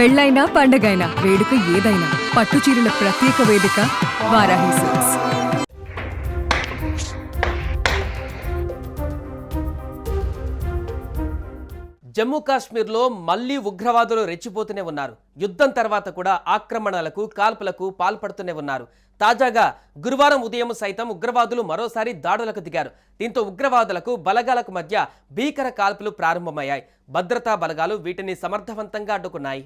పెళ్ళైనా పండగైనా వేడుక ఏదైనా పట్టు చీరల ప్రత్యేక వేదిక వారాహి సిల్క్స్. జమ్మూ కాశ్మీర్లో మళ్లీ ఉగ్రవాదులు రెచ్చిపోతూనే ఉన్నారు. యుద్ధం తర్వాత కూడా ఆక్రమణలకు కాల్పులకు పాల్పడుతూనే ఉన్నారు. తాజాగా గురువారం ఉదయం సైతం ఉగ్రవాదులు మరోసారి దాడులకు దిగారు. దీంతో ఉగ్రవాదులకు బలగాలకు మధ్య భీకర కాల్పులు ప్రారంభమయ్యాయి. భద్రతా బలగాలు వీటిని సమర్థవంతంగా అడ్డుకున్నాయి.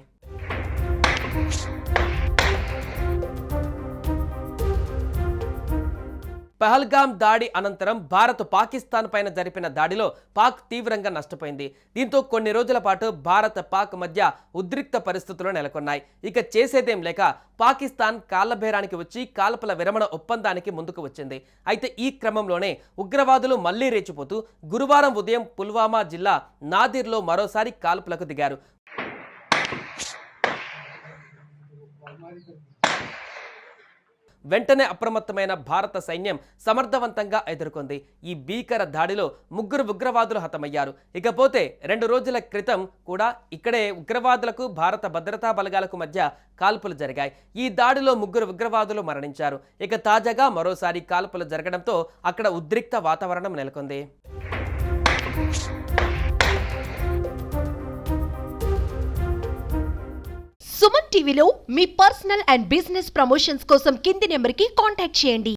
పహల్గాం దాడి అనంతరం భారత్ పాకిస్తాన్ పైన జరిపిన దాడిలో పాక్ తీవ్రంగా నష్టపోయింది. దీంతో కొన్ని రోజుల పాటు భారత్ పాక్ మధ్య ఉద్రిక్త పరిస్థితులు నెలకొన్నాయి. ఇక చేసేదేం లేక పాకిస్తాన్ కాళ్లబేరానికి వచ్చి కాల్పుల విరమణ ఒప్పందానికి ముందుకు వచ్చింది. అయితే ఈ క్రమంలోనే ఉగ్రవాదులు మళ్లీ రెచ్చిపోతూ గురువారం ఉదయం పుల్వామా జిల్లా నాదిర్లో మరోసారి కాల్పులకు దిగారు. వెంటనే అప్రమత్తమైన భారత సైన్యం సమర్థవంతంగా ఎదుర్కొంది. ఈ భీకర దాడిలో 3 ఉగ్రవాదులు హతమయ్యారు. ఇకపోతే 2 రోజుల క్రితం కూడా ఇక్కడే ఉగ్రవాదులకు భారత భద్రతా బలగాలకు మధ్య కాల్పులు జరిగాయి. ఈ దాడిలో 3 ఉగ్రవాదులు మరణించారు. ఇక తాజాగా మరోసారి కాల్పులు జరగడంతో అక్కడ ఉద్రిక్త వాతావరణం నెలకొంది. సుమన్ టీవీలో మీ పర్సనల్ అండ్ బిజినెస్ ప్రమోషన్స్ కోసం కింది నెంబర్కి కాంటాక్ట్ చేయండి.